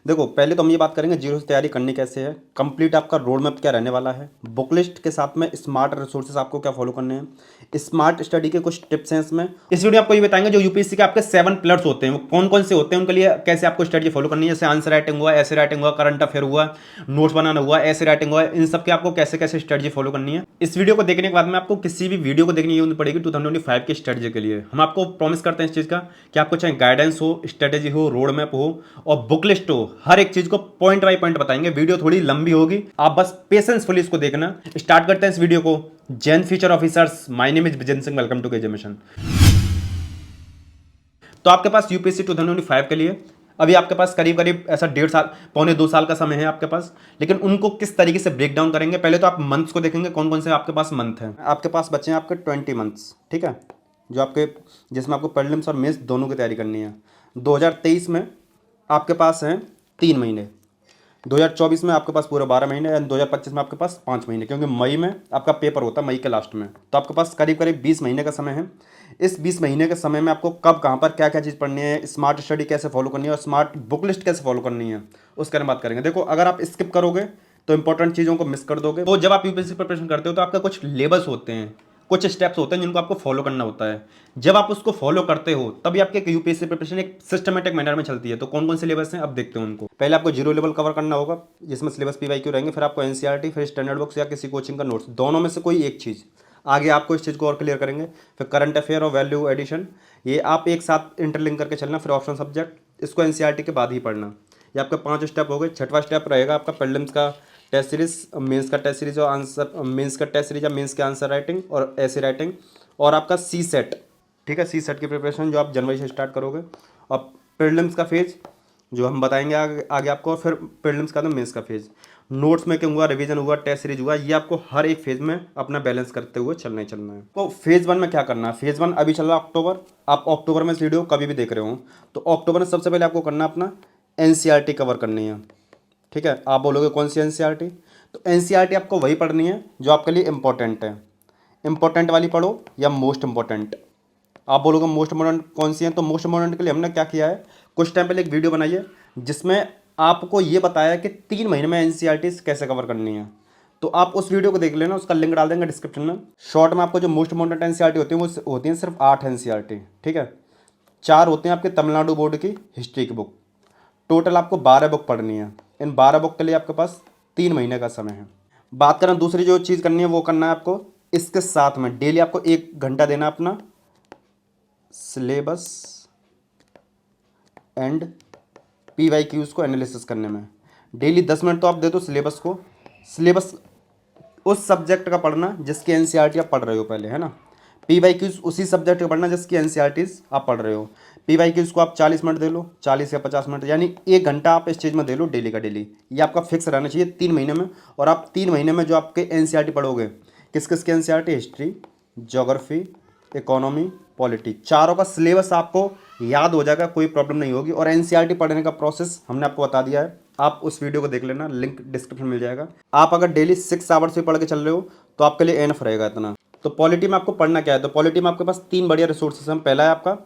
देखो पहले तो हम ये बात करेंगे जीरो से तैयारी करनी कैसे है, कंप्लीट आपका रोड मैप क्या रहने वाला है, बुक लिस्ट के साथ में स्मार्ट रिसोर्सेज आपको क्या फॉलो करने हैं, स्मार्ट स्टडी के कुछ टिप्स हैं इसमें। इस वीडियो में आपको ये बताएंगे जो यूपीएससी के आपके 7 पिलर्स होते हैं वो कौन कौन से होते हैं, उनके लिए कैसे आपको स्ट्रेटजी फॉलो करनी है। जैसे आंसर राइटिंग हुआ, ऐसे राइटिंग हुआ, करंट अफेयर हुआ, नोट्स बनाना हुआ, ऐसे राइटिंग हुआ, इन सब के आपको कैसे कैसे स्ट्रेटजी फॉलो करनी है। इस वीडियो को देखने के बाद में आपको किसी भी वीडियो को देखनी होनी पड़ेगी 2025 की स्ट्रेटजी के लिए। हम आपको प्रॉमिस करते हैं इस चीज़ का कि आपको चाहे गाइडेंस हो, स्ट्रेटेजी हो, रोड मैप हो और बुक लिस्ट हो, हर एक चीज को पॉइंट बाय पॉइंट बताएंगे। वीडियो थोड़ी लंबी होगी, आप बस पेशेंसफुली इसको देखना। स्टार्ट करते हैं इस वीडियो को। जैन future officers, my name is Vijan Singh, welcome to KJ mission. तो आपके पास यूपीएससी 2025 के लिए अभी आपके पास करीब करीब ऐसा 1.5 साल, पौने 2 साल का समय है आपके पास। लेकिन उनको किस तरीके से ब्रेक डाउन करेंगे, पहले तो आप मंथ्स को देखेंगे कौन कौन से आपके पास मंथ हैं। आपके पास बचे हैं आपके 20 मंथ्स, ठीक है, जो आपके जिसमें आपको प्रीलिम्स और मेंस दोनों की तैयारी करनी है। 2023 में आपके पास हैं 3 महीने, 2024 में आपके पास पूरे 12 महीने एंड 2025 में आपके पास 5 महीने, क्योंकि मई में आपका पेपर होता है, मई के लास्ट में। तो आपके पास करीब करीब 20 महीने का समय है। इस 20 महीने के समय में आपको कब कहाँ पर क्या क्या चीज़ पढ़नी है, स्मार्ट स्टडी कैसे फॉलो करनी है और स्मार्ट बुक लिस्ट कैसे फॉलो करनी है, उसके बारे में बात करेंगे। देखो अगर आप स्किप करोगे तो इंपॉर्टेंट चीज़ों को मिस कर दोगे। तो जब आप यूपीएससी प्रिपरेशन करते हो तो आपका कुछ लेवल्स होते हैं, कुछ स्टेप्स होते हैं जिनको आपको फॉलो करना होता है। जब आप उसको फॉलो करते हो तभी आपके यूपीएससी प्रिपरेशन एक सिस्टमेटिक मैनर में चलती है। तो कौन कौन से लेवल्स हैं अब देखते हैं उनको। पहले आपको जीरो लेवल कवर करना होगा जिसमें सिलेबस पीवाईक्यू रहेंगे, फिर आपको एनसीईआरटी, फिर स्टैंडर्ड बुक्स या किसी कोचिंग का नोट्स, दोनों में से कोई एक चीज़। आगे आपको इस चीज़ को और क्लियर करेंगे। फिर करंट अफेयर और वैल्यू एडिशन, ये आप एक साथ इंटरलिंक करके चलना। फिर ऑप्शन सब्जेक्ट, इसको एनसीईआरटी के बाद ही पढ़ना। ये आपके 5 स्टेप हो गए। छठवां स्टेप रहेगा आपका प्रीलिम्स का टेस्ट सीरीज, मेंस का टेस्ट सीरीज और आंसर, मेंस का टेस्ट सीरीज या मेंस के आंसर राइटिंग और ऐसे राइटिंग, और आपका सी सेट, ठीक है, सी सेट की प्रिपरेशन जो आप जनवरी से स्टार्ट करोगे। और प्रीलिम्स का फेज जो हम बताएंगे आगे आपको, और फिर प्रीलिम्स का तो मेंस का फेज। नोट्स मेकिंग हुआ, रिवीजन हुआ, टेस्ट सीरीज हुआ, ये आपको हर एक फेज में अपना बैलेंस करते हुए चलना ही चलना है। तो फेज 1 में क्या करना है, फेज 1 अभी चल रहा है अक्टूबर। आप अक्टूबर में इस वीडियो कभी भी देख रहे हो तो अक्टूबर में सबसे पहले आपको करना अपना एनसीईआरटी कवर करनी है, ठीक है। आप बोलोगे कौन सी एनसीईआरटी, तो एनसीईआरटी आपको वही पढ़नी है जो आपके लिए इंपॉर्टेंट है। इंपॉर्टेंट वाली पढ़ो या मोस्ट इंपॉर्टेंट। आप बोलोगे मोस्ट इंपॉर्टेंट कौन सी है, तो मोस्ट इंपॉर्टेंट के लिए हमने क्या किया है, कुछ टाइम पहले एक वीडियो बनाई है जिसमें आपको ये बताया कि 3 महीने में एनसीईआरटी कैसे कवर करनी है। तो आप उस वीडियो को देख लेना, उसका लिंक डाल देंगे डिस्क्रिप्शन में। शॉर्ट में आपको जो मोस्ट इंपॉर्टेंट एनसीईआरटी होती है वो होती है सिर्फ 8 एनसीईआरटी, ठीक है। 4 होते हैं आपके तमिलनाडु बोर्ड की हिस्ट्री की बुक। टोटल आपको 12 बुक पढ़नी है। इन 12 बुक के लिए आपके पास 3 महीने का समय है। बात करें दूसरी जो चीज़ करनी है वो करना है आपको इसके साथ में डेली आपको 1 घंटा देना अपना सिलेबस एंड पीवाईक्यूज को एनालिसिस करने में। डेली 10 मिनट तो आप दे दो सिलेबस को। सिलेबस उस सब्जेक्ट का पढ़ना जिसकी एनसीईआरटी आप पढ़ रहे हो पहले, है ना। पीवाईक्यूज उसी सब्जेक्ट का पढ़ना जिसकी एनसीईआरटीज आप पढ़ रहे हो। पीवाईक्यूज को आप 40 मिनट दे लो, 40 या 50 मिनट, यानी 1 घंटा आप इस चीज़ में दे लो डेली का डेली। ये आपका फिक्स रहना चाहिए 3 महीने में। और आप 3 महीने में जो आपके एनसीईआरटी पढ़ोगे, किस किस की NCERT, history, geography, economy, polity, चारों का सिलेबस आपको याद हो जाएगा, कोई प्रॉब्लम नहीं होगी। और एनसीईआरटी पढ़ने का प्रोसेस हमने आपको बता दिया है, आप उस वीडियो को देख लेना, लिंक डिस्क्रिप्शन मिल जाएगा। आप अगर डेली 6 आवर्स भी पढ़ के चल रहे हो तो आपके लिए एनफ रहेगा इतना। तो पॉलिटी में आपको पढ़ना क्या है, तो पॉलिटी में आपके पास 3 बढ़िया रिसोर्सेस हैं। पहला है आपका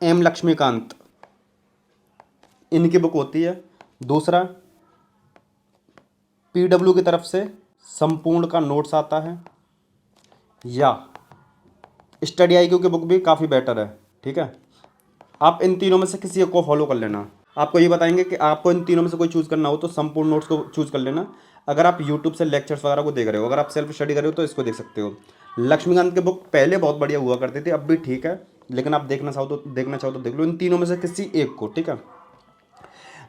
एम लक्ष्मीकांत, इनकी बुक होती है। दूसरा पीडब्ल्यू की तरफ से संपूर्ण का नोट्स आता है, या स्टडी आईक्यू की बुक भी काफ़ी बेटर है, ठीक है। आप इन तीनों में से किसी एक को फॉलो कर लेना। आपको ये बताएंगे कि आपको इन तीनों में से कोई चूज़ करना हो तो संपूर्ण नोट्स को चूज़ कर लेना। अगर आप यूट्यूब से लेक्चर्स वगैरह को देख रहे हो, अगर आप सेल्फ स्टडी कर रहे हो तो इसको देख सकते हो। लक्ष्मीकांत की बुक पहले बहुत बढ़िया हुआ करती थी, अब भी ठीक है, लेकिन आप देखना चाहो तो देख लो। इन तीनों में से किसी एक को, ठीक है।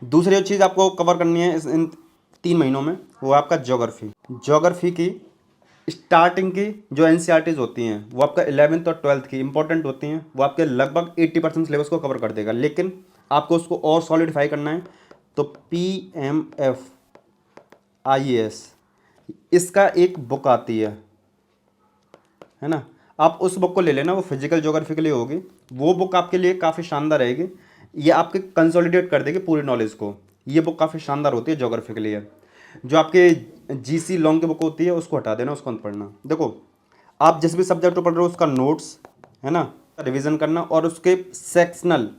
दूसरी चीज़ आपको कवर करनी है इन 3 महीनों में, वो आपका ज्योग्राफी। ज्योग्राफी की स्टार्टिंग की जो एनसीईआरटीज होती हैं वो आपका 11th और 12th की इंपॉर्टेंट होती हैं, वो आपके लगभग 80% सिलेबस को कवर कर देगा। लेकिन आपको उसको और सॉलिडिफाई करना है तो PMF IAS इसका एक बुक आती है ना, आप उस बुक को ले लेना, वो फिजिकल ज्योग्राफी के लिए होगी। वो बुक आपके लिए काफ़ी शानदार रहेगी, ये आपके कंसोलिडेट कर देगी पूरी नॉलेज को। ये बुक काफ़ी शानदार होती है ज्योग्राफी के लिए। जो आपके GC लॉन्ग की बुक होती है उसको हटा देना, उसको मत पढ़ना। देखो आप जिस भी सब्जेक्ट को पढ़ रहे हो उसका नोट्स, है ना, रिवीजन करना, और उसके सेक्शनल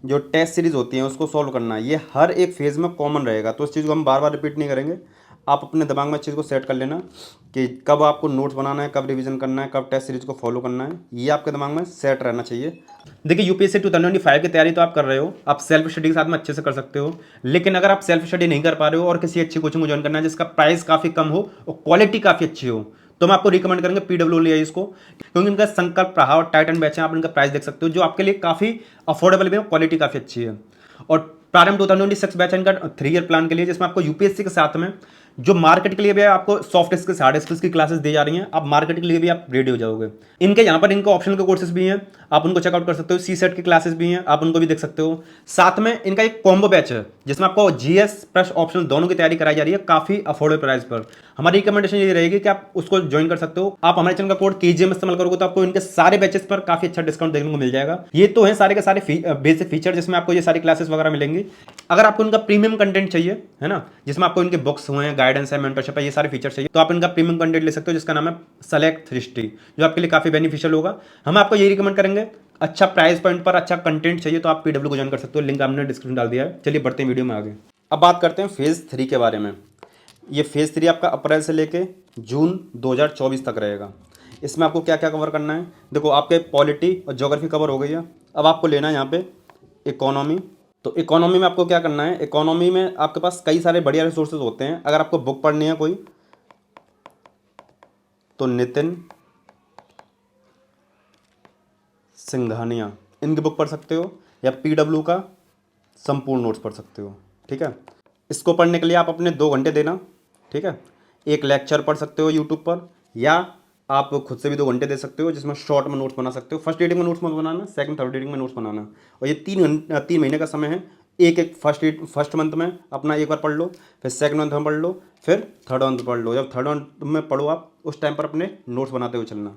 जो टेस्ट सीरीज होती हैं उसको सॉल्व करना है, ये हर एक फेज़ में कॉमन रहेगा। तो इस चीज़ को हम बार बार रिपीट नहीं करेंगे। आप अपने दिमाग में इस चीज़ को सेट कर लेना कि कब आपको नोट्स बनाना है, कब रिवीजन करना है, कब टेस्ट सीरीज को फॉलो करना है, ये आपके दिमाग में सेट रहना चाहिए। देखिए यूपीएससी 2025 की तैयारी तो आप कर रहे हो, आप सेल्फ स्टडी के साथ में अच्छे से कर सकते हो। लेकिन अगर आप सेल्फ स्टडी नहीं कर पा रहे हो और किसी अच्छी कोचिंग को ज्वाइन करना है जिसका प्राइस काफ़ी कम हो और क्वालिटी काफ़ी अच्छी हो, तो मैं आपको रिकमेंड करेंगे PWI इसको, क्योंकि इनका संकल्प प्रहार और टाइटन बैच है, आप इनका प्राइस देख सकते हो जो आपके लिए काफ़ी अफोर्डेबल भी है, क्वालिटी काफ़ी अच्छी है। और प्रारंभ 2026 बैच है इनका 3 ईयर प्लान के लिए, जिसमें आपको यूपीएससी के साथ में जो मार्केट के लिए भी आपको सॉफ्ट स्किल्स हार्ड स्किल्स की क्लासेस दी जा रही हैं, आप मार्केट के लिए भी आप रेडी हो जाओगे। इनके यहाँ पर इनके ऑप्शनल के कोर्सेज भी हैं, आप उनको चेकआउट कर सकते हो। CSET की क्लासेस भी हैं, आप उनको भी देख सकते हो। साथ में इनका एक कॉम्बो बैच है जिसमें आपको GS प्लस ऑप्शनल दोनों की तैयारी कराई जा रही है काफ़ी अफोर्डेबल प्राइस पर। हमारी रिकमेंडेशन ये रहेगी कि आप उसको ज्वाइन कर सकते हो। आप हमारे चैनल का कोड KGM इस्तेमाल करोगे तो आपको इनके सारे बैचेस पर काफ़ी अच्छा डिस्काउंट देखने को मिल जाएगा। ये तो है सारे के सारे बेसिक फीचर जिसमें आपको ये सारी क्लासेस वगैरह मिलेंगी। अगर आपको इनका प्रीमियम कंटेंट चाहिए है ना, जिसमें आपको इनके बुक्स हुए हैं, गाइडेंस है, मेंटरशिप है, ये सारे फीचर चाहिए, तो आप इनका प्रीमियम कंटेंट ले सकते हो जिसका नाम है सेलेक्ट 360, जो आपके लिए काफ़ी बेनिफिशियल होगा। हम आपको यही रिकमेंड करेंगे। अच्छा प्राइस पॉइंट पर अच्छा कंटेंट चाहिए तो आप PW को ज्वाइन कर सकते हो, लिंक हमने डिस्क्रिप्शन डाल दिया है। चलिए बढ़ते हैं वीडियो में आगे। अब बात करते हैं फेज़ 3 के बारे में। ये फेज़ 3 आपका अप्रैल से लेके जून 2024 तक रहेगा। इसमें आपको क्या क्या कवर करना है, देखो आपके पॉलिटी और ज्योग्राफी कवर हो गई है। अब आपको लेना है यहाँ पे इकोनॉमी। तो इकोनॉमी में आपको क्या करना है, इकोनॉमी में आपके पास कई सारे बढ़िया रिसोर्सेज होते हैं। अगर आपको बुक पढ़नी है कोई तो नितिन सिंघानिया इनकी बुक पढ़ सकते हो, या PW का संपूर्ण नोट्स पढ़ सकते हो। ठीक है, इसको पढ़ने के लिए आप अपने 2 घंटे देना। ठीक है, एक लेक्चर पढ़ सकते हो यूट्यूब पर, या आप खुद से भी 2 घंटे दे सकते हो जिसमें शॉर्ट में नोट्स बना सकते हो। फर्स्ट रीडिंग में नोट्स मत बनाना, सेकंड थर्ड रीडिंग में नोट्स बनाना। और ये 3 महीने का समय है। एक फर्स्ट मंथ में अपना एक बार पढ़ लो, फिर सेकंड मंथ में पढ़ लो, फिर थर्ड मंथ पढ़ लो। जब थर्ड मंथ में पढ़ो आप उस टाइम पर अपने नोट्स बनाते हुए चलना।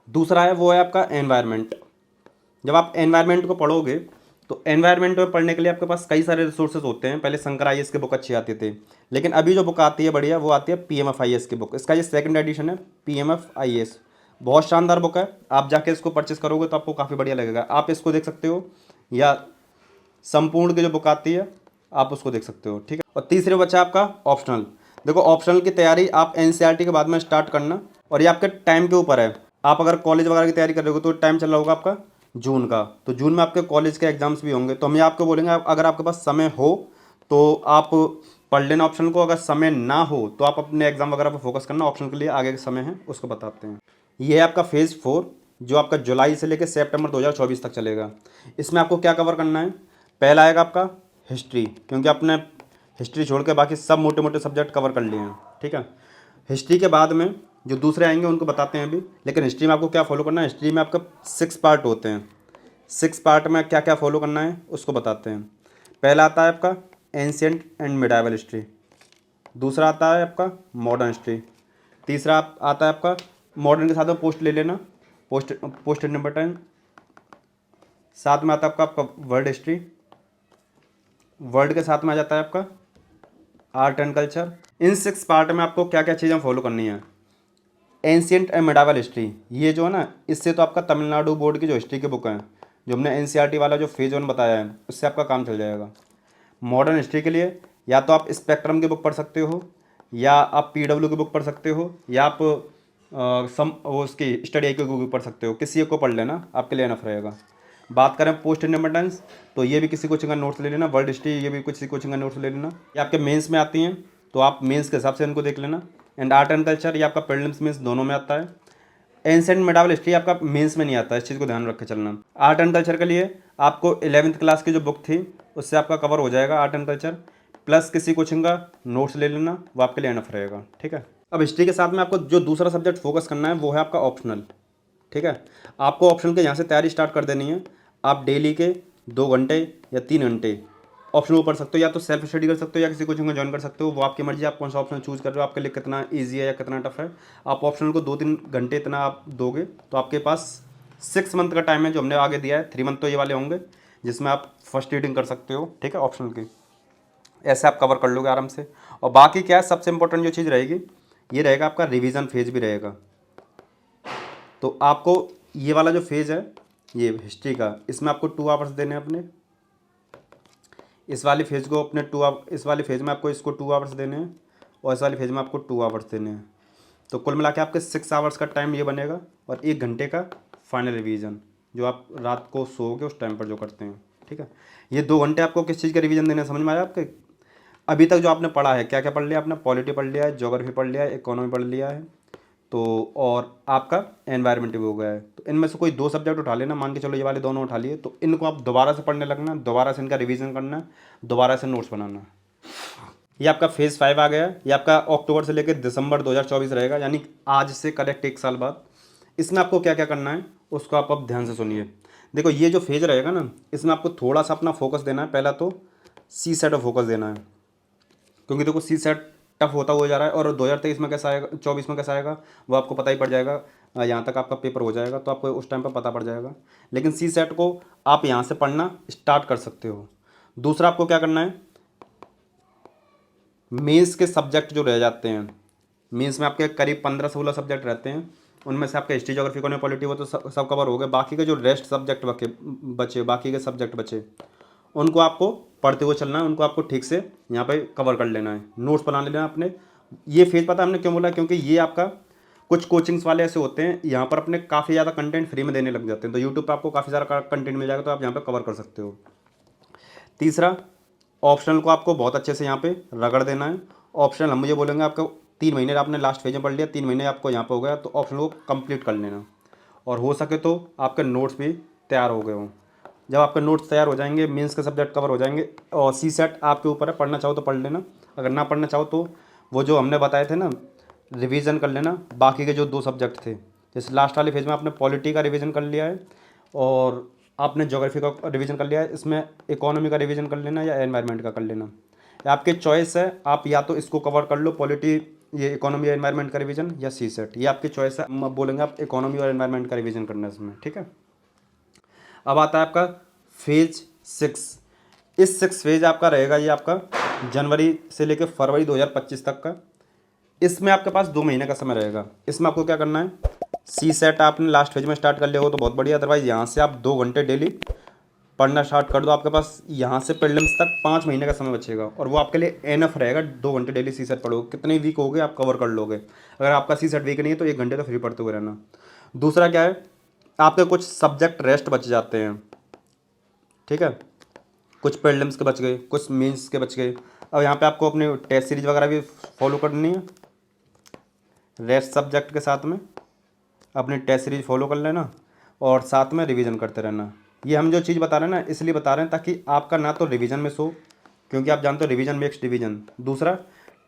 दूसरा है वो है आपका एनवायरनमेंट। जब आप एनवायरनमेंट को पढ़ोगे तो एनवायरनमेंट में पढ़ने के लिए आपके पास कई सारे रिसोर्सेज होते हैं। पहले शंकर IAS की बुक अच्छी आती थी, लेकिन अभी जो बुक आती है बढ़िया वो आती है PMF IAS की बुक। इसका ये सेकंड एडिशन है, PMF IAS। बहुत शानदार बुक है, आप जाके इसको परचेस करोगे तो आपको काफ़ी बढ़िया लगेगा। आप इसको देख सकते हो, या संपूर्ण की जो बुक आती है आप उसको देख सकते हो। ठीक है, और तीसरे बचा आपका ऑप्शनल। देखो ऑप्शनल की तैयारी आप NCERT के बाद में स्टार्ट करना, और ये आपके टाइम के ऊपर है। आप अगर कॉलेज वगैरह की तैयारी कर रहे हो तो टाइम चल रहा होगा आपका जून का, तो जून में आपके कॉलेज के एग्जाम्स भी होंगे। तो हम ये आपको बोलेंगे अगर आपके पास समय हो तो आप पढ़ लेना ऑप्शनल को, अगर समय ना हो तो आप अपने एग्जाम वगैरह पर फोकस करना। ऑप्शनल के लिए आगे का समय है उसको बताते हैं। ये है आपका फेज़ 4 जो आपका जुलाई से लेकर सितंबर 2024 तक चलेगा। इसमें आपको क्या कवर करना है, पहला आएगा आपका हिस्ट्री, क्योंकि आपने हिस्ट्री छोड़ के बाकी सब मोटे मोटे सब्जेक्ट कवर कर लिए हैं। ठीक है, हिस्ट्री के बाद में जो दूसरे आएंगे उनको बताते हैं अभी, लेकिन हिस्ट्री में आपको क्या फॉलो करना है। हिस्ट्री में आपका 6 पार्ट होते हैं, 6 पार्ट में क्या क्या फॉलो करना है उसको बताते हैं। पहला आता है आपका एंशियंट एंड मिडाइवल हिस्ट्री, दूसरा आता है आपका मॉडर्न हिस्ट्री, तीसरा आता है आपका मॉडर्न के साथ में पोस्ट ले लेना, पोस्ट नंबर 10। साथ में आता है आपका वर्ल्ड हिस्ट्री, वर्ल्ड के साथ में आ जाता है आपका art and culture. In 6 part में आपको क्या क्या चीज़ें फॉलो करनी है। एंशियंट एंड मिडाइवल हिस्ट्री ये जो है ना, इससे तो आपका तमिलनाडु बोर्ड की जो हिस्ट्री की बुक है, जो हमने NCERT वाला जो फेज 1 बताया है, उससे आपका काम चल जाएगा। मॉडर्न हिस्ट्री के लिए या तो आप स्पेक्ट्रम की बुक पढ़ सकते हो, या आप PW की बुक पढ़ सकते हो, या आप उसकी स्टडी IQ की बुक पढ़ सकते हो। किसी एक को पढ़ लेना, आपके लिए इनफ रहेगा। बात करें पोस्ट इंडिपेंडेंस, तो ये भी किसी कोचिंग का नोट्स ले लेना। वर्ल्ड हिस्ट्री ये भी किसी कोचिंग का नोट्स ले लेना। ये आपके मेंस में आती हैं तो आप मेंस के हिसाब से इनको देख लेना। एंड आर्ट एंड कल्चर ये आपका प्रीलिम्स मेंस दोनों में आता है। एंशिएंट मिडाइवल हिस्ट्री आपका मेंस में नहीं आता है, इस चीज़ को ध्यान रख के चलना। आर्ट एंड कल्चर के लिए आपको 11th क्लास की जो बुक थी उससे आपका कवर हो जाएगा आर्ट एंड कल्चर, प्लस किसी कोचिंग का नोट्स ले लेना, वो आपके लिए इनफ रहेगा। ठीक है, अब हिस्ट्री के साथ में आपको जो दूसरा सब्जेक्ट फोकस करना है वो है आपका ऑप्शनल। ठीक है, आपको ऑप्शनल के यहाँ से तैयारी स्टार्ट कर देनी है। आप डेली के 2 घंटे या 3 घंटे ऑप्शनल पढ़ सकते हो, या तो सेल्फ स्टडी कर सकते हो या किसी कोचिंग में ज्वाइन कर सकते हो। वो आपकी मर्जी, आप कौन सा ऑप्शन चूज़ कर रहे हो, आपके लिए कितना ईजी है या कितना टफ है। आप ऑप्शनल को 2-3 घंटे इतना आप दोगे तो आपके पास 6 मंथ का टाइम है जो हमने आगे दिया है। 3 मंथ तो ये वाले होंगे जिसमें आप फर्स्ट रीडिंग कर सकते हो। ठीक है, ऑप्शनल की ऐसे आप कवर कर लोगे आराम से। और बाकी क्या है, सबसे इंपॉर्टेंट जो चीज़ रहेगी ये रहेगा आपका रिवीजन फेज भी रहेगा। तो आपको ये वाला जो फेज़ है ये हिस्ट्री का, इसमें आपको 2 आवर्स देने हैं अपने। इस वाली फेज को अपने इस वाली फेज में आपको इसको 2 आवर्स देने हैं और इस वाली फेज में आपको 2 आवर्स देने हैं। तो कुल मिला के आपके 6 आवर्स का टाइम ये बनेगा और 1 घंटे का फाइनल रिवीजन जो आप रात को सोओगे उस टाइम पर जो करते हैं। ठीक है, ये 2 घंटे आपको किस चीज़ का रिवीजन देने समझ में आया आपके? अभी तक जो आपने पढ़ा है क्या क्या पढ़ लिया आपने? पॉलिटी पढ़ लिया है, ज्योग्राफी पढ़ लिया है, इकोनॉमी पढ़ लिया है, तो और आपका एनवायरनमेंट भी हो गया है। तो इनमें से कोई 2 सब्जेक्ट उठा लेना, मान के चलो ये वाले दोनों उठा लिए, तो इनको आप दोबारा से पढ़ने लगना, दोबारा से इनका रिवीजन करना, दोबारा से नोट्स बनाना। ये आपका फेज़ 5 आ गया। ये आपका अक्टूबर से लेकर दिसंबर 2024 रहेगा, यानी आज से करेक्ट 1 साल बाद। इसमें आपको क्या क्या करना है उसको आप अब ध्यान से सुनिए। देखो ये जो फेज रहेगा ना, इसमें आपको थोड़ा सा अपना फोकस देना है। पहला तो सी सेट पर फोकस देना है, क्योंकि देखो सी सेट टफ होता हुआ जा रहा है और 2023 में कैसा आएगा, 24 में कैसा आएगा वो आपको पता ही पड़ जाएगा। यहाँ तक आपका पेपर हो जाएगा तो आपको उस टाइम पर पता पड़ जाएगा। लेकिन सी सेट को आप यहाँ से पढ़ना स्टार्ट कर सकते हो। दूसरा आपको क्या करना है, मेंस के सब्जेक्ट जो रह जाते हैं, मेंस में आपके करीब 15-16 सब्जेक्ट रहते हैं, उनमें से आपका हिस्ट्री, ज्योग्राफी, इकोनॉमी, पॉलिटी वो तो सब कवर हो गए। बाकी के जो रेस्ट सब्जेक्ट बचे, बाकी के सब्जेक्ट बचे, उनको आपको पढ़ते हुए चलना है, उनको आपको ठीक से यहाँ पे कवर कर लेना है, नोट्स बना लेना है अपने। ये फेज पता हमने क्यों बोला, क्योंकि ये आपका कुछ कोचिंग्स वाले ऐसे होते हैं यहाँ पर अपने काफ़ी ज़्यादा कंटेंट फ्री में देने लग जाते हैं, तो यूट्यूब पर आपको काफ़ी सारा कंटेंट मिल जाएगा, तो आप यहाँ पर कवर कर सकते हो। तीसरा, ऑप्शनल को आपको बहुत अच्छे से यहाँ पे रगड़ देना है। ऑप्शनल हम मुझे बोलेंगे आपको 3 महीने आपने लास्ट फेज में पढ़ लिया, 3 महीने आपको यहाँ पे हो गया, तो ऑप्शनल को कंप्लीट कर लेना और हो सके तो आपके नोट्स भी तैयार हो गए हों। जब आपके नोट्स तैयार हो जाएंगे, मेंस के सब्जेक्ट कवर हो जाएंगे और सी सेट आपके ऊपर है, पढ़ना चाहो तो पढ़ लेना, अगर ना पढ़ना चाहो तो वो जो हमने बताए थे ना रिवीजन कर लेना। बाकी के जो 2 सब्जेक्ट थे, जैसे लास्ट वाले फेज में आपने पॉलिटी का रिवीजन कर लिया है और आपने ज्योग्राफी का रिवीजन कर लिया है, इसमें इकोनॉमी का रिवीजन कर लेना या एनवायरनमेंट का कर लेना, आपके चॉइस है। आप या तो इसको कवर कर लो, पॉलिटी, ये इकोनॉमी या एनवायरनमेंट का रिवीजन, या सी सेट, ये आपकी चॉइस है। हम बोलेंगे आप इकोनॉमी और एनवायरनमेंट का रिवीजन करना है इसमें। ठीक है, अब आता है आपका फेज 6। इस 6 फेज आपका रहेगा, ये आपका जनवरी से लेकर फरवरी 2025 तक का। इसमें आपके पास 2 महीने का समय रहेगा। इसमें आपको क्या करना है, सी सेट आपने लास्ट फेज में स्टार्ट कर लिया हो तो बहुत बढ़िया, अदरवाइज यहाँ से आप 2 घंटे डेली पढ़ना स्टार्ट कर दो। आपके पास यहाँ से प्रीलिम्स तक 5 महीने का समय बचेगा और वो आपके लिए एनफ रहेगा। 2 घंटे डेली सी सेट पढ़ोगे, कितने वीक हो गए आप कवर कर लोगे। अगर आपका सी सेट वीक नहीं है तो 1 घंटे तो फ्री पढ़ते हुए रहना। दूसरा क्या है, आपके कुछ सब्जेक्ट रेस्ट बच जाते हैं। ठीक है, कुछ प्रीलिम्स के बच गए, कुछ मेंस के बच गए। अब यहाँ पे आपको अपनी टेस्ट सीरीज वगैरह भी फॉलो करनी है, रेस्ट सब्जेक्ट के साथ में अपनी टेस्ट सीरीज फॉलो कर लेना और साथ में रिवीजन करते रहना। ये हम जो चीज़ बता रहे हैं ना इसलिए बता रहे हैं ताकि आपका ना तो रिवीजन मिस हो, क्योंकि आप जानते हो रिवीजन मेक्स डिवीजन। दूसरा,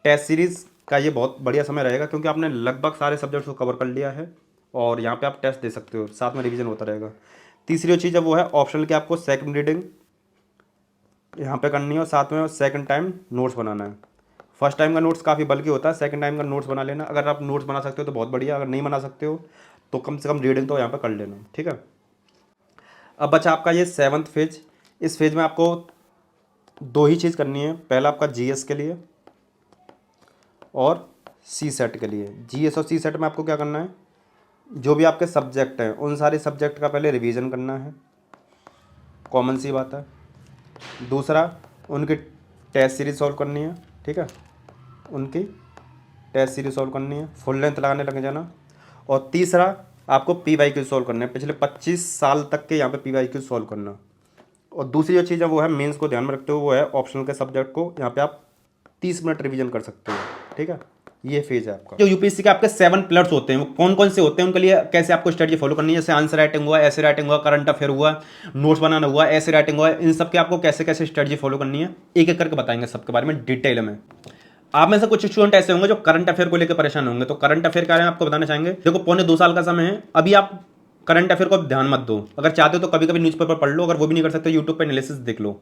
टेस्ट सीरीज़ का ये बहुत बढ़िया समय रहेगा क्योंकि आपने लगभग सारे सब्जेक्ट्स को कवर कर लिया है और यहाँ पे आप टेस्ट दे सकते हो, साथ में रिवीजन होता रहेगा। तीसरी जो चीज़ है वो है ऑप्शनल की आपको सेकंड रीडिंग यहाँ पे करनी है और साथ में सेकंड टाइम नोट्स बनाना है। फर्स्ट टाइम का नोट्स काफ़ी बल्कि होता है, सेकंड टाइम का नोट्स बना लेना। अगर आप नोट्स बना सकते हो तो बहुत बढ़िया, अगर नहीं बना सकते हो तो कम से कम रीडिंग तो यहाँ पे कर लेना। ठीक है, अब बचा आपका ये 7th फेज। इस फेज में आपको 2 ही चीज़ करनी है, पहला आपका जीएस के लिए और सी सेट के लिए। जीएस और सी सेट में आपको क्या करना है, जो भी आपके सब्जेक्ट हैं उन सारे सब्जेक्ट का पहले रिवीजन करना है, कॉमन सी बात है। दूसरा, उनकी टेस्ट सीरीज सॉल्व करनी है। ठीक है, उनकी टेस्ट सीरीज सॉल्व करनी है, फुल लेंथ लगाने लग जाना। और तीसरा, आपको PYQ सॉल्व करना है, पिछले 25 साल तक के यहाँ पे PYQ सॉल्व करना। और दूसरी जो चीज़ है वो है मेंस को ध्यान में रखते हुए वो है ऑप्शनल के सब्जेक्ट को यहाँ पे आप 30 मिनट रिवीजन कर सकते हो। ठीक है, ये फेज है आपका। जो यूपीएससी के आपके 7 पिलर्स होते हैं वो कौन कौन से होते हैं, उनके लिए कैसे आपको स्ट्रेटजी फॉलो करनी है, जैसे आंसर राइटिंग हुआ, ऐसे राइटिंग हुआ, करंट अफेयर हुआ, नोट्स बनाना हुआ, ऐसे राइटिंग हुआ, इन सब के आपको कैसे कैसे स्ट्रेटजी फॉलो करनी है एक एक करके बताएंगे सबके बारे में डिटेल में। आप में से कुछ स्टूडेंट ऐसे होंगे जो करंट अफेयर को लेकर परेशान होंगे, तो करंट अफेयर क्या है आपको बताना चाहेंगे। देखो, पौने 2 साल का समय है, अभी आप करंट अफेयर को ध्यान मत दो। अगर चाहते हो तो कभी कभी न्यूज़पेपर पढ़ लो, अगर वो भी नहीं कर सकते यूट्यूब पे एनालिसिस देख लो।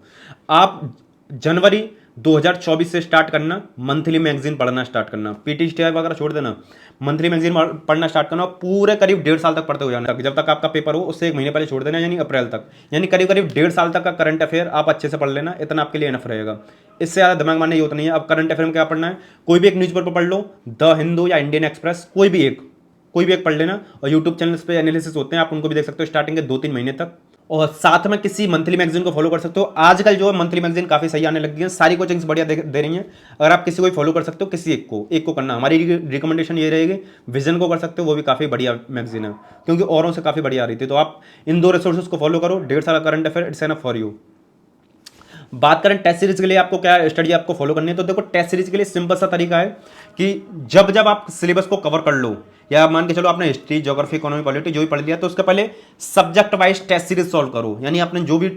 आप जनवरी 2024 से स्टार्ट करना, मंथली मैगजीन पढ़ना स्टार्ट करना, PTSTI वगैरह छोड़ देना, मंथली मैगजीन पढ़ना स्टार्ट करना, पूरे करीब 1.5 साल तक पढ़ते हो जाना, जब तक आपका पेपर हो उससे 1 महीने पहले छोड़ देना, यानी अप्रैल तक, यानी करीब करीब 1.5 साल तक का करंट अफेयर आप अच्छे से पढ़ लेना, इतना आपके लिए इनफ रहेगा। इससे ज़्यादा दिमाग मारने की जरूरत नहीं है। अब करंट अफेयर में क्या पढ़ना है, कोई भी एक न्यूज़पेपर पढ़ लो, द हिंदू या इंडियन एक्सप्रेस, कोई भी एक पढ़ लेना। और यूट्यूब चैनल्स पे एनालिसिस होते हैं, आप उनको भी देख सकते हो स्टार्टिंग के 2-3 महीने तक। और साथ में किसी मंथली मैगजीन को फॉलो कर सकते हो। आजकल जो है मंथली मैगजीन काफ़ी सही आने लगी हैं, सारी कोचिंग्स बढ़िया दे रही हैं। अगर आप किसी को भी फॉलो कर सकते हो, किसी एक को करना। हमारी रिकमेंडेशन ये रहेगी, विजन को कर सकते हो, वो भी काफ़ी बढ़िया मैगजीन है, क्योंकि औरों से काफ़ी बढ़िया आ रही थी। तो आप इन 2 रिसोर्सेज को फॉलो करो, 1.5 साल current affair, it's enough for you. बात करें टेस्ट सीरीज के लिए आपको क्या स्टडी आपको फॉलो करनी है, तो देखो टेस्ट सीरीज के लिए सिंपल सा तरीका है कि जब जब आप सिलेबस को कवर कर लो, या मान के चलो आपने हिस्ट्री, ज्योग्राफी, इकोनॉमी, पॉलिटी जो भी पढ़ लिया, तो उसके पहले subject wise test series solve करो। यानी आपने जो भी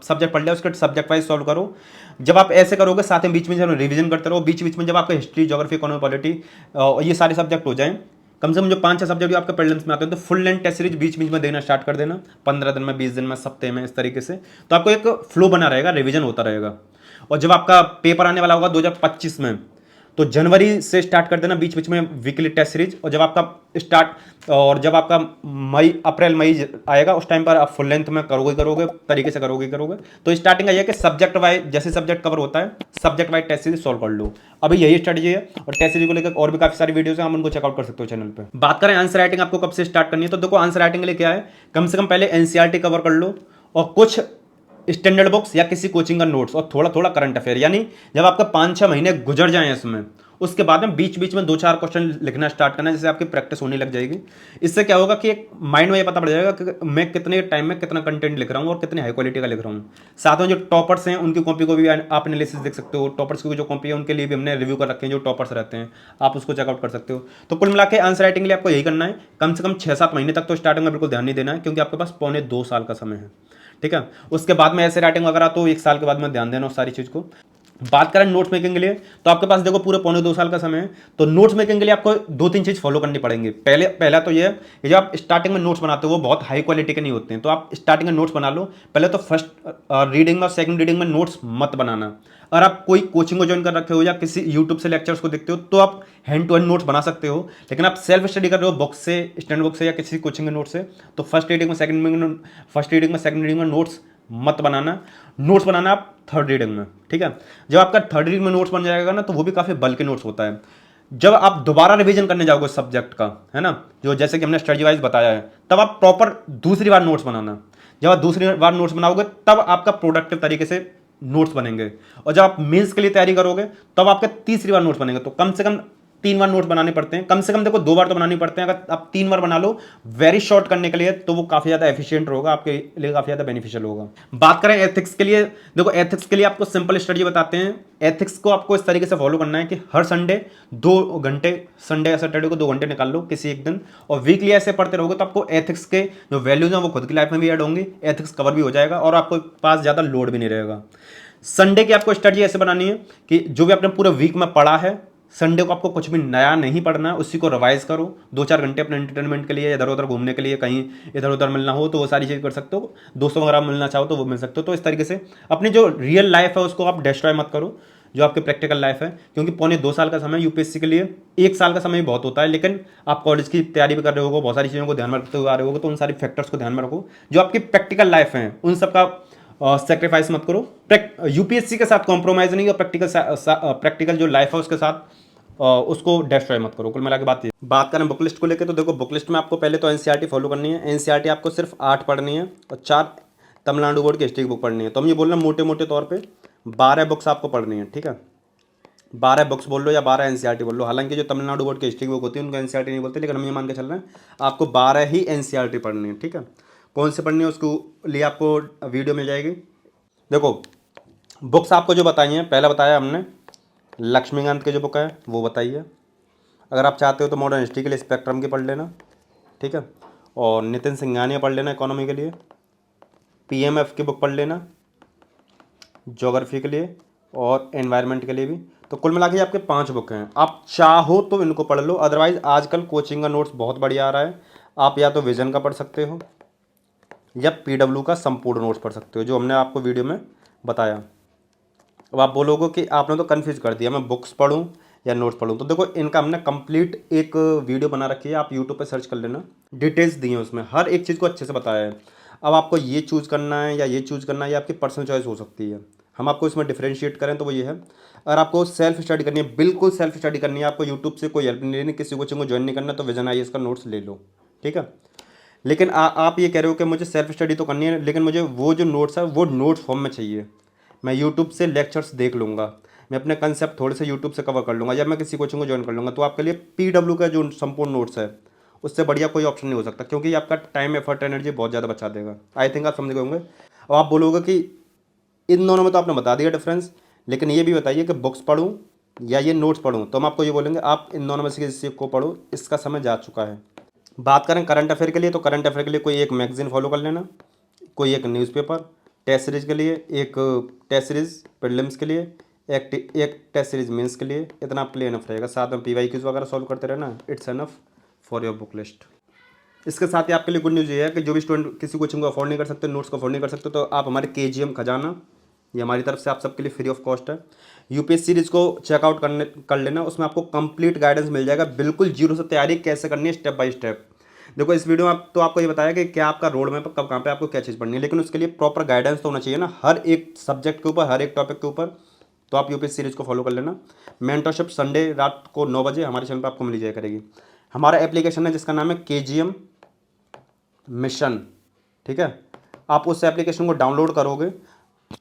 सब्जेक्ट पढ़ लिया उसके सब्जेक्ट वाइज सॉल्व करो। जब आप ऐसे करोगे, साथ में बीच में जब रिवीजन करते रहो, बीच बीच में जब आपका हिस्ट्री, ज्योग्राफी, इकोनॉमी, पॉलिटी ये सारे सब्जेक्ट हो जाएं, कम से कम जो 5-6 सब्जेक्ट आपके प्रीलिम्स में आते हैं, तो फुल लेंथ टेस्ट सीरीज बीच बीच में देना स्टार्ट कर देना, 15 दिन में, 20 दिन में, सप्ते में, इस तरीके से। तो आपको एक फ्लो बना रहेगा, रिवीजन होता रहेगा। और जब आपका पेपर आने वाला होगा 2025 में, तो जनवरी से स्टार्ट कर देना बीच बीच में वीकली टेस्ट सीरीज। और जब आपका अप्रैल मई आएगा, उस टाइम पर आप फुल लेंथ में करोगे तरीके से करोगे। तो स्टार्टिंग है कि सब्जेक्ट वाइज जैसे सब्जेक्ट कवर होता है, subject wise test series solve कर लो। अभी यही स्ट्रेटजी है, और टेस्ट सीरीज को लेकर और भी काफी सारी वीडियोस हैं, हम उनको चेकआउट कर सकते हो चैनल पे। बात करें आंसर राइटिंग आपको कब से स्टार्ट करनी है, तो देखो आंसर राइटिंग के लिए क्या है, कम से कम पहले एनसीईआरटी कवर कर लो, और कुछ स्टैंडर्ड बुक्स या किसी कोचिंग का नोट्स, और थोड़ा थोड़ा करंट अफेयर। यानी जब आपका 5-6 महीने गुजर जाएं इसमें, उसके बाद में बीच बीच में 2-4 क्वेश्चन लिखना स्टार्ट करना, जैसे आपकी प्रैक्टिस होने लग जाएगी। इससे क्या होगा कि एक माइंड में ये पता पड़ जाएगा कि मैं कितने टाइम में कितना कंटेंट लिख रहा हूँ और कितने हाई क्वालिटी का लिख रहा हूँ। साथ में जो टॉपर्स हैं उनकी कॉपी को भी आप एनालिसिस देख सकते हो। टॉपर्स की जो कॉपी है उनके लिए भी हमने रिव्यू कर रखे हैं, जो टॉपर्स रहते हैं, आप उसको चेकआउट कर सकते हो। तो कुल मिला के आंसर राइटिंग के लिए आपको यही करना है, कम से कम 6-7 महीने तक तो स्टार्टिंग में बिल्कुल ध्यान नहीं देना है, क्योंकि आपके पास 2.25 साल का समय है। ठीक है, उसके बाद में ऐसे राइटिंग वगैरह तो 1 साल के बाद में ध्यान देना उस सारी चीज़ को। बात करें नोट्स मेकिंग के लिए, तो आपके पास देखो पूरे 2.25 साल का समय है। तो नोट्स मेकिंग के लिए आपको 2-3 चीज़ फॉलो करनी पड़ेंगी। पहला तो ये है कि जब आप स्टार्टिंग में नोट्स बनाते हो, वो बहुत हाई क्वालिटी के नहीं होते हैं, तो आप स्टार्टिंग में नोट्स बना लो। पहले तो फर्स्ट रीडिंग में और सेकंड रीडिंग में नोट्स मत बनाना। अगर आप कोई कोचिंग को ज्वाइन कर रखे हो या किसी यूट्यूब से लेक्चर्स को देखते हो, तो आप हैंड टू हैंड नोट्स बना सकते हो। लेकिन आप सेल्फ स्टडी कर रहे हो बुक से, स्टैंडर्ड बुक से, या किसी कोचिंग के नोट्स से, तो फर्स्ट रीडिंग में सेकंड रीडिंग में नोट्स मत बनाना। नोट्स बनाना आप थर्ड रीडिंग में। ठीक है, जब आपका थर्ड रीडिंग में नोट्स बन जाएगा ना, तो वो भी काफ़ी बल्कि नोट्स होता है। जब आप दोबारा रिवीजन करने जाओगे सब्जेक्ट का, है ना, जो जैसे कि हमने स्ट्रेटजी वाइज बताया है, तब आप प्रॉपर दूसरी बार नोट्स बनाना। जब आप दूसरी बार नोट्स बनाओगे, तब आपका प्रोडक्टिव तरीके से नोट्स बनेंगे। और जब आप मेंस के लिए तैयारी करोगे, तब आपके तीसरी बार नोट्स बनेंगे। तो कम से कम 3 बार नोट्स बनाने पड़ते हैं, कम से कम देखो 2 बार तो बनानी पड़ते हैं। अगर आप 3 बार बना लो वेरी शॉर्ट करने के लिए, तो वो काफ़ी ज़्यादा एफिशिएंट होगा, आपके लिए काफ़ी ज़्यादा बेनिफिशियल होगा। बात करें एथिक्स के लिए, देखो एथिक्स के लिए आपको सिंपल स्ट्रेटजी बताते हैं। एथिक्स को आपको इस तरीके से फॉलो करना है कि हर संडे 2 घंटे, संडे या सैटरडे को 2 घंटे निकाल लो किसी एक दिन, और वीकली ऐसे पढ़ते रहोगे, तो आपको एथिक्स के जो वैल्यूज हैं वो खुद की लाइफ में भी ऐड होंगी, एथिक्स कवर भी हो जाएगा, और आपको पास ज़्यादा लोड भी नहीं रहेगा। संडे की आपको स्ट्रेटजी ऐसे बनानी है कि जो भी आपने पूरे वीक में पढ़ा है, संडे को आपको कुछ भी नया नहीं पढ़ना है, उसी को रिवाइज करो। 2-4 घंटे अपने एंटरटेनमेंट के लिए, इधर उधर घूमने के लिए, कहीं इधर उधर मिलना हो तो वो सारी चीज़ कर सकते हो। दोस्तों वगैरह मिलना चाहो तो वो मिल सकते हो। तो इस तरीके से अपनी जो रियल लाइफ है उसको आप डिस्ट्रॉय मत करो, जो आपकी प्रैक्टिकल लाइफ है, क्योंकि 2.25 साल का समय यूपीएससी के लिए, 1 साल का समय बहुत होता है। लेकिन आप कॉलेज की तैयारी भी कर रहे हो, बहुत सारी चीज़ों को ध्यान में रखते हुए आ रहे हो, तो उन सारी फैक्टर्स को ध्यान में रखो। जो आपकी प्रैक्टिकल लाइफ है उन सबका सेक्रीफाइस मत करो। यूपीएससी के साथ कॉम्प्रोमाइज़ नहीं, और प्रैक्टिकल जो लाइफ है उसके साथ उसको डिस्ट्रॉय मत करो। कुल मिला के बात करें बुक लिस्ट को लेकर, तो देखो बुक लिस्ट में आपको पहले तो एनसीईआरटी फॉलो करनी है। एनसीईआरटी आपको सिर्फ 8 पढ़नी है, और 4 तमिलनाडु बोर्ड की हिस्ट्री की बुक पढ़नी है। तो हम ये बोल रहे हैं मोटे मोटे तौर पे 12 बुक्स आपको पढ़नी है। ठीक है, 12 बुक्स बोल लो या 12 एनसीईआरटी बोल लो। हालांकि जो तमिलनाडु बोर्ड की हिस्ट्री की बुक होती है उनको एनसीईआरटी नहीं बोलते, लेकिन हम ये मान के चल रहे हैं आपको 12 ही एनसीईआरटी पढ़नी है। ठीक है, कौन से पढ़नी है उसको लिए आपको वीडियो मिल जाएगी। देखो बुक्स आपको जो बताई हैं, पहला बताया हमने लक्ष्मीकांत की जो बुक है वो बताइए। अगर आप चाहते हो तो मॉडर्न हिस्ट्री के लिए स्पेक्ट्रम की पढ़ लेना। ठीक है, और नितिन सिंघानिया पढ़ लेना इकोनॉमी के लिए। पीएमएफ की बुक पढ़ लेना ज्योग्राफी के लिए और एनवायरनमेंट के लिए भी। तो कुल मिला के आपके 5 बुक हैं। आप चाहो तो इनको पढ़ लो, अदरवाइज आजकल कोचिंग का नोट्स बहुत बढ़िया आ रहा है। आप या तो विजन का पढ़ सकते हो या पीडब्ल्यू का संपूर्ण नोट्स पढ़ सकते हो, जो हमने आपको वीडियो में बताया। अब आप बोलोगे कि आपने तो कन्फ्यूज कर दिया, मैं बुक्स पढ़ूं या नोट्स पढ़ूं। तो देखो इनका हमने कंप्लीट एक वीडियो बना रखी है, आप यूट्यूब पे सर्च कर लेना, डिटेल्स दी हैं उसमें, हर एक चीज़ को अच्छे से बताया है। अब आपको ये चूज़ करना है या ये चूज़ करना है, ये आपकी पर्सनल चॉइस हो सकती है। हम आपको इसमें डिफ्रेंशिएट करें तो वो ये है, अगर आपको सेल्फ स्टडी करनी है, बिल्कुल सेल्फ स्टडी करनी है, आपको यूट्यूब से कोई हेल्प नहीं लेनी, किसी कोचिंग को ज्वाइन नहीं करना, तो विजन आईएएस का नोट्स ले लो। ठीक है, लेकिन आप ये कह रहे हो कि मुझे सेल्फ स्टडी तो करनी है, लेकिन मुझे वो जो नोट्स है वो नोट्स फॉर्म में चाहिए। मैं यूट्यूब से लेक्चर्स देख लूँगा, मैं अपने कंसेप्ट थोड़े से यूट्यूब से कवर कर लूँगा, या मैं किसी कोचिंग को ज्वाइन कर लूँगा, तो आपके लिए PW का जो संपूर्ण नोट्स है उससे बढ़िया कोई ऑप्शन नहीं हो सकता, क्योंकि ये आपका टाइम, एफर्ट, एनर्जी बहुत ज़्यादा बचा देगा। आई थिंक आप समझ गए होंगे। और आप बोलोगे कि इन दोनों में तो आपने बता दिया डिफरेंस, लेकिन ये भी बताइए कि बुक्स पढ़ूँ या ये नोट्स पढ़ूँ, तो हम आपको ये बोलेंगे आप इन दोनों में से किसी को पढ़ो, इसका समय जा चुका है। बात करें करंट अफेयर के लिए, तो करंट अफेयर के लिए कोई एक मैगजीन फॉलो कर लेना, कोई एक न्यूज़पेपर, टेस्ट सीरीज के लिए एक टेस्ट सीरीज प्रीलिम्स के लिए, एक टेस्ट सीरीज मेंस के लिए, इतना आपके लिए इनफ रहेगा। साथ में PYQs वगैरह सॉल्व करते रहना, it's enough for your book list. इसके साथ ही आपके लिए गुड न्यूज़ ये है कि जो भी स्टूडेंट किसी कोचिंग को अफोर्ड नहीं कर सकते, नोट्स को अफोर्ड नहीं कर सकते, तो आप हमारे KGM खजाना, ये हमारी तरफ से आप सबके लिए फ्री ऑफ कॉस्ट है। UPSC सीरीज को चेकआउट कर लेना, उसमें आपको कंप्लीट गाइडेंस मिल जाएगा, बिल्कुल जीरो से तैयारी कैसे करनी है स्टेप बाय स्टेप। देखो इस वीडियो में तो आपको ये बताया कि क्या आपका रोड मैप, कब कहाँ पे आपको क्या चीज़ पढ़नी है, लेकिन उसके लिए प्रॉपर गाइडेंस तो होना चाहिए ना, हर एक सब्जेक्ट के ऊपर, हर एक टॉपिक के ऊपर। तो आप UPSC सीरीज को फॉलो कर लेना। मेंटरशिप संडे रात को 9 बजे हमारे चैनल पर आपको मिल जाया करेगी। हमारा एप्लीकेशन है जिसका नाम है KGM मिशन, ठीक है। आप उस एप्लीकेशन को डाउनलोड करोगे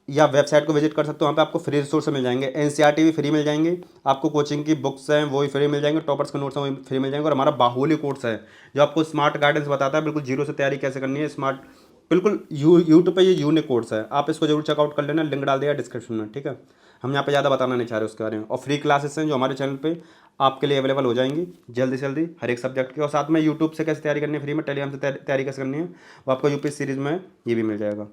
या वेबसाइट को विजिट कर सकते हो, वहाँ पे आपको फ्री रिसोर्स मिल जाएंगे, NCERT भी फ्री मिल जाएंगे, आपको कोचिंग की बुक्स हैं वो भी फ्री मिल जाएंगे, टॉपर्स के नोट्स हैं वो भी फ्री मिल जाएंगे, और हमारा बाहुली कोर्स है जो आपको स्मार्ट गाइडेंस बताता है, बिल्कुल जीरो से तैयारी कैसे करनी है, स्मार्ट, बिल्कुल यूट्यूब पे ये यूनिक कोर्स है, आप इसको जरूर चेकआउट कर लेना, लिंक डाल दिया डिस्क्रिप्शन में, ठीक है। हम यहाँ पे ज़्यादा बताना नहीं चाह रहे उसके बारे में। और फ्री क्लासेस हैं जो हमारे चैनल पे आपके लिए अवेलेबल हो जाएंगी जल्दी से जल्दी हर एक सब्जेक्ट की, और साथ में यूट्यूब से कैसे तैयारी करनी है फ्री में, टेलीग्राम से तैयारी कैसे करनी है वो आपको UPSC सीरीज में ये भी मिल जाएगा।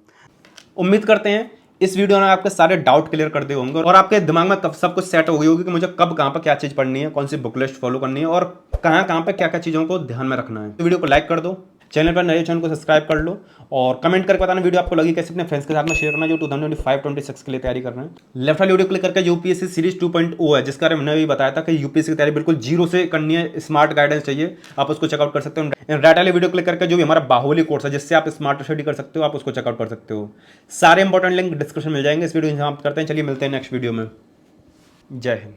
उम्मीद करते हैं इस वीडियो ने आपके सारे डाउट क्लियर कर दिए होंगे, और आपके दिमाग में सब कुछ सेट हो गई होगी कि मुझे कब कहाँ पर क्या चीज़ पढ़नी है, कौन सी बुक लिस्ट फॉलो करनी है, और कहाँ पे क्या क्या चीज़ों को ध्यान में रखना है। तो वीडियो को लाइक कर दो, चैनल पर नए चैनल को सब्सक्राइब कर लो, और कमेंट करके बताना वीडियो आपको लगी कैसे, अपने फ्रेंड्स के साथ में शेयर करना जो 2025-26 के लिए तैयारी कर रहे हैं। लेफ्ट वाली वीडियो क्लिक करके UPSC सीरीज 2.0 है, जिसका मैंने भी बताया था कि UPSC की तैयारी बिल्कुल जीरो से करनी है, स्मार्ट गाइडेंस चाहिए, आप उसको चेकआउट कर सकते हो। राइट वाली वीडियो क्लिक करके जो भी हमारा बाहुली कोर्स है जिससे आप स्मार्ट स्टडी कर सकते हो, आप उसको चेकआउट कर सकते हो। सारे इंपॉर्टेंट लिंक डिस्क्रिप्शन मिल जाएंगे। इस वीडियो को समाप्त करते हैं, चलिए मिलते हैं नेक्स्ट वीडियो में। जय हिंद।